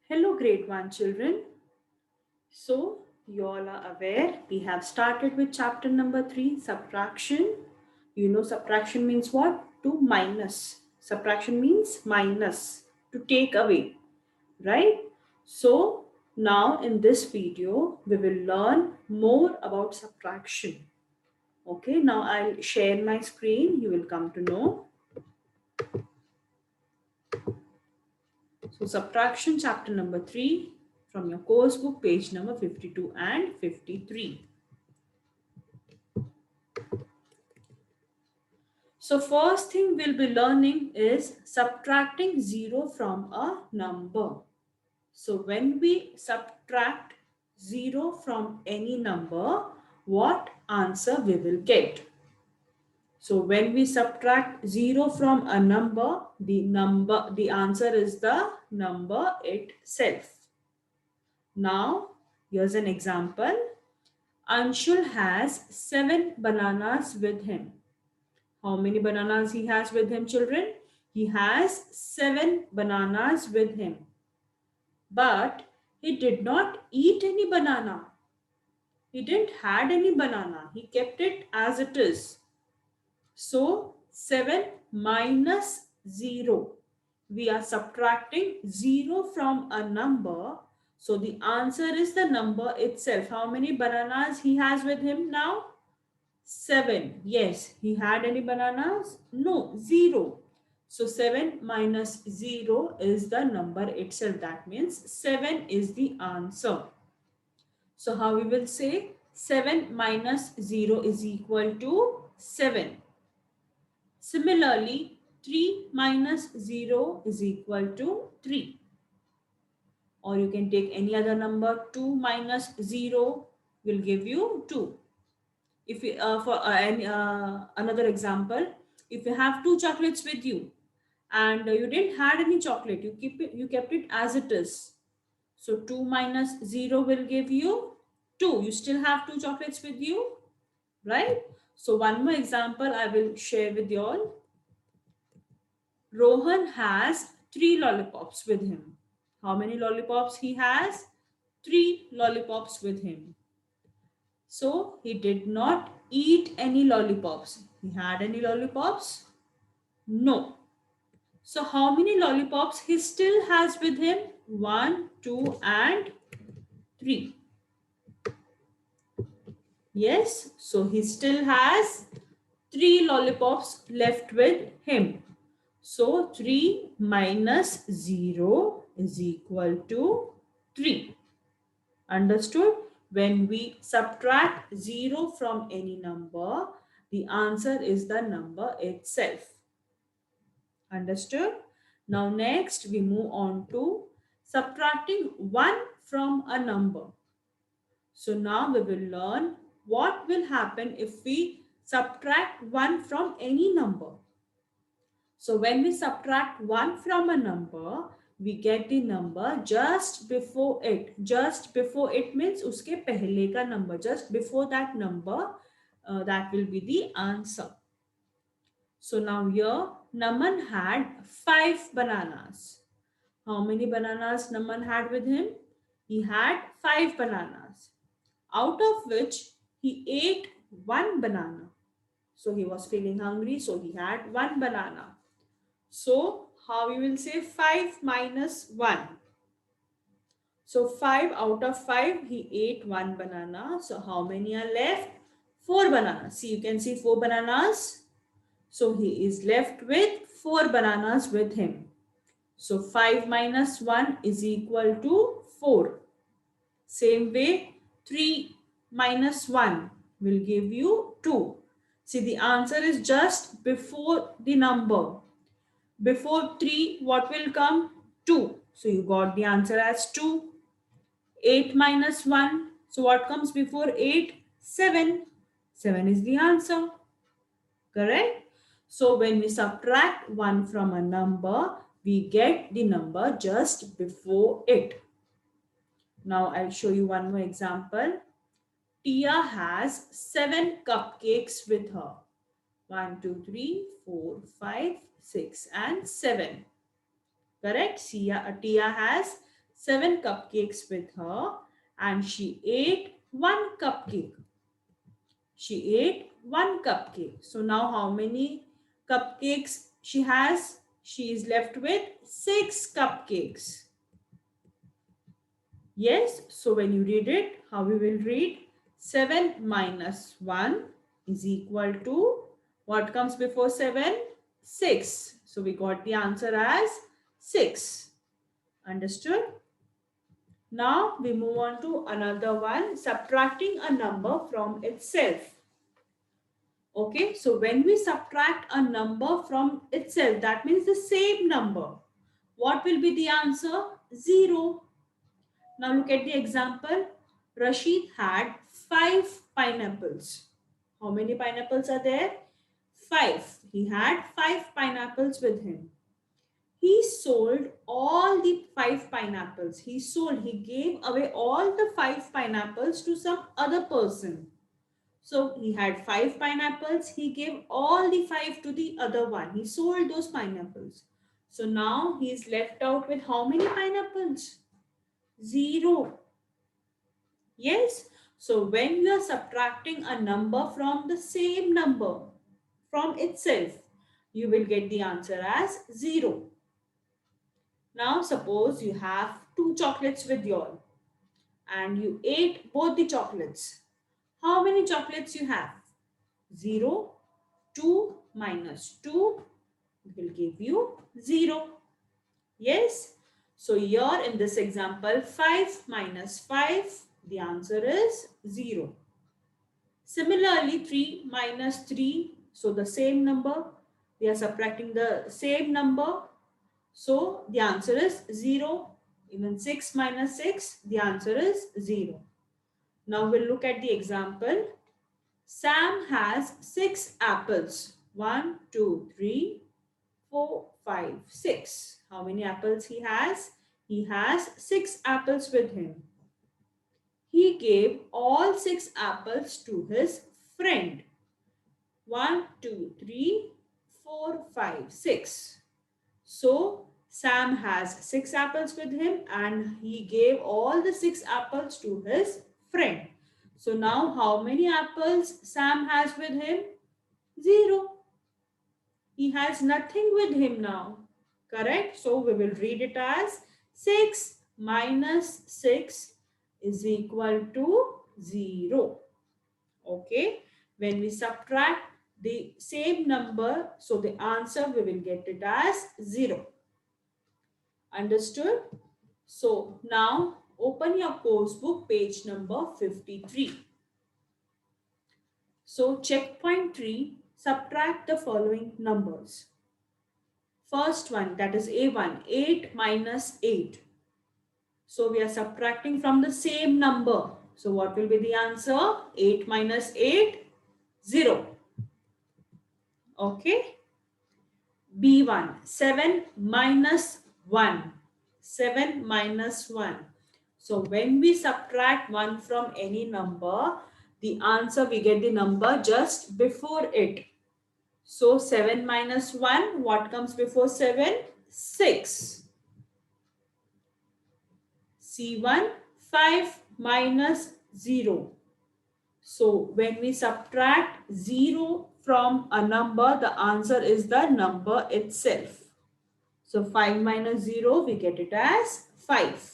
Hello, grade 1 children. So, you all are aware we have started with chapter number 3, subtraction. You know, subtraction means what? To minus. Subtraction means minus, to take away, right? So, now in this video, we will learn more about subtraction. Okay, now I'll share my screen. You will come to know. So, subtraction chapter number 3 from your course book, page number 52 and 53. So first thing we'll be learning is subtracting 0 from a number. So when we subtract 0 from any number, what answer we will get? So when we subtract 0 from a number, the answer is the number itself. Now, here's an example. Anshul has 7 bananas with him. How many bananas he has with him, children? He has 7 bananas with him. But he did not eat any banana. He didn't had any banana. He kept it as it is. So 7 minus 0. We are subtracting 0 from a number. So the answer is the number itself. How many bananas he has with him now? 7. Yes. He had any bananas? No. 0. So 7 minus 0 is the number itself. That means 7 is the answer. So how we will say 7 minus 0 is equal to 7. Similarly, 3 minus 0 is equal to 3. Or you can take any other number. 2 minus 0 will give you 2. If you, another example, if you have 2 chocolates with you and you didn't had any chocolate, you kept it as it is. So 2 minus 0 will give you 2. You still have 2 chocolates with you, right? So one more example I will share with you all. Rohan has 3 lollipops with him. How many lollipops he has? 3 lollipops with him. So he did not eat any lollipops. He had any lollipops? No. So how many lollipops he still has with him? 1, 2 and 3. Yes. So he still has 3 lollipops left with him. So 3 minus 0 is equal to 3. Understood? When we subtract 0 from any number, the answer is the number itself. Understood? Now next we move on to subtracting 1 from a number. So now we will learn what will happen if we subtract 1 from any number. So when we subtract 1 from a number, we get the number just before it. Just before it means uske pehle ka number. Just before that number, that will be the answer. So now here, Naman had 5 bananas. How many bananas Naman had with him? He had 5 bananas. Out of which he ate 1 banana. So he was feeling hungry, so he had 1 banana. So how we will say 5 minus 1. So 5 out of 5, he ate 1 banana. So how many are left? 4 bananas. See, you can see 4 bananas. So he is left with 4 bananas with him. So 5 minus 1 is equal to 4. Same way, 3 minus 1 will give you 2. See, the answer is just before the number. Before 3, what will come? 2. So you got the answer as 2. 8 minus 1. So what comes before 8? 7. 7 is the answer. Correct? So when we subtract 1 from a number, we get the number just before it. Now I'll show you one more example. Tia has 7 cupcakes with her. 1, 2, 3, 4, 5, 6 and 7. Correct? Tia has 7 cupcakes with her and she ate one cupcake. She ate one cupcake. So now how many cupcakes she has? She is left with 6 cupcakes. Yes, so when you read it, how we will read? 7 minus 1 is equal to, what comes before 7? 6. So we got the answer as 6. Understood? Now we move on to another one, subtracting a number from itself. Okay, so when we subtract a number from itself, that means the same number. What will be the answer? 0. Now look at the example. Rashid had 5 pineapples. How many pineapples are there? 5. He had 5 pineapples with him. He sold all the 5 pineapples. He gave away all the 5 pineapples to some other person. So he had 5 pineapples. He gave all the 5 to the other one. He sold those pineapples. So now he is left out with how many pineapples? 0. Yes. So when you are subtracting a number from the same number from itself, you will get the answer as 0. Now suppose you have 2 chocolates with you all and you ate both the chocolates. How many chocolates you have? 0. 2 minus 2 will give you 0. Yes. So here in this example, 5 minus 5, the answer is 0. Similarly, 3 minus 3, so the same number, we are subtracting the same number. So the answer is 0. Even 6 minus 6, the answer is 0. Now we'll look at the example. Sam has 6 apples. 1, 2, 3, 4, 5, 6. How many apples he has? He has 6 apples with him. He gave all 6 apples to his friend. 1, 2, 3, 4, 5, 6. So Sam has 6 apples with him and he gave all the 6 apples to his friend. So now how many apples Sam has with him? 0. He has nothing with him now. Correct? So we will read it as 6 minus 6 is equal to 0. Okay? When we subtract the same number, so the answer we will get it as 0. Understood? So now open your course book, page number 53. So checkpoint 3, subtract the following numbers. First one, that is A1, 8 minus 8. So we are subtracting from the same number. So what will be the answer? 8 minus 8, 0. Okay. B1, 7 minus 1. 7 minus 1. So when we subtract 1 from any number, the answer we get the number just before it. So 7 minus 1, what comes before 7? 6. C1, 5 minus 0. So when we subtract 0 from a number, the answer is the number itself. So 5 minus 0, we get it as 5.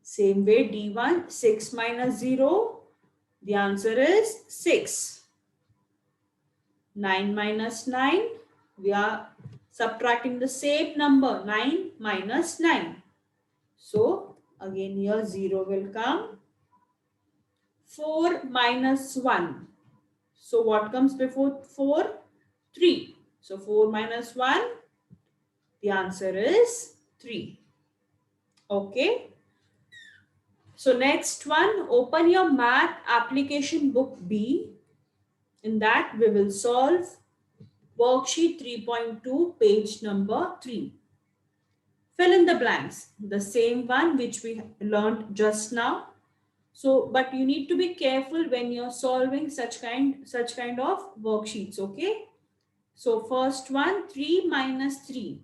Same way D1, 6 minus 0, the answer is 6. 9 minus 9, we are subtracting the same number, 9 minus 9. So again here 0 will come. 4 minus 1. So what comes before 4? 3. So 4 minus 1, the answer is 3. Okay. So next one, open your math application book B. In that we will solve worksheet 3.2, page number 3. Fill in the blanks, the same one which we learned just now. So, but you need to be careful when you're solving such kind of worksheets, okay? So first one, 3 minus 3.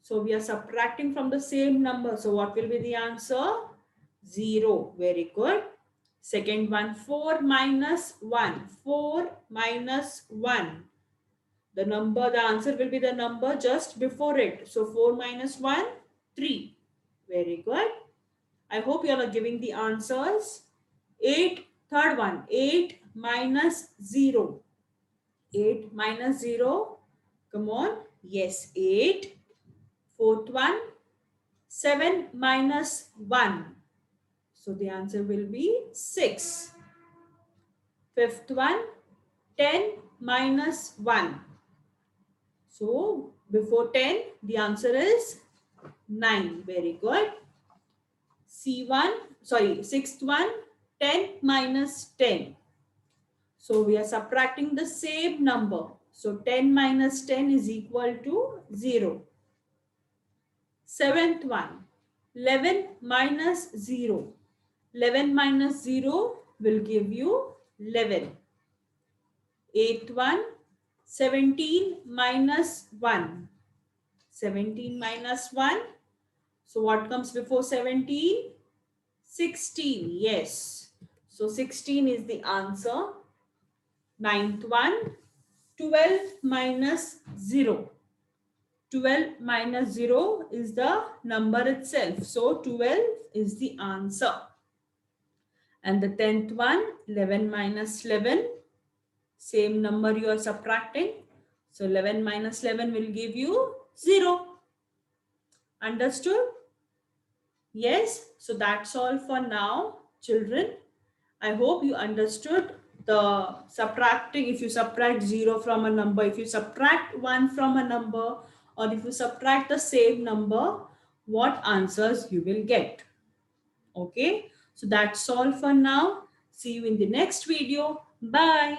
So we are subtracting from the same number. So what will be the answer? 0. Very good. Second one, 4 minus 1. 4 minus 1. The answer will be the number just before it. So 4 minus 1, 3. Very good. I hope you are giving the answers. 8, third one, 8 minus 0. 8 minus 0. Come on. Yes, 8. Fourth one, 7 minus 1. So the answer will be 6. Fifth one, 10 minus 1. So before 10, the answer is 9. Very good. Sixth one, 10 minus 10. So we are subtracting the same number. So 10 minus 10 is equal to 0. Seventh one, 11 minus 0. 11 minus 0 will give you 11. Eighth one, 17 minus 1. 17 minus 1. So what comes before 17? 16. Yes. So 16 is the answer. Ninth one, 12 minus 0. 12 minus 0 is the number itself. So 12 is the answer. And the 10th one, 11 minus 11. Same number you are subtracting. So 11 minus 11 will give you 0. Understood? Yes. So that's all for now, children. I hope you understood the subtracting. If you subtract 0 from a number, if you subtract 1 from a number, or if you subtract the same number, what answers you will get. Okay. So that's all for now. See you in the next video. Bye.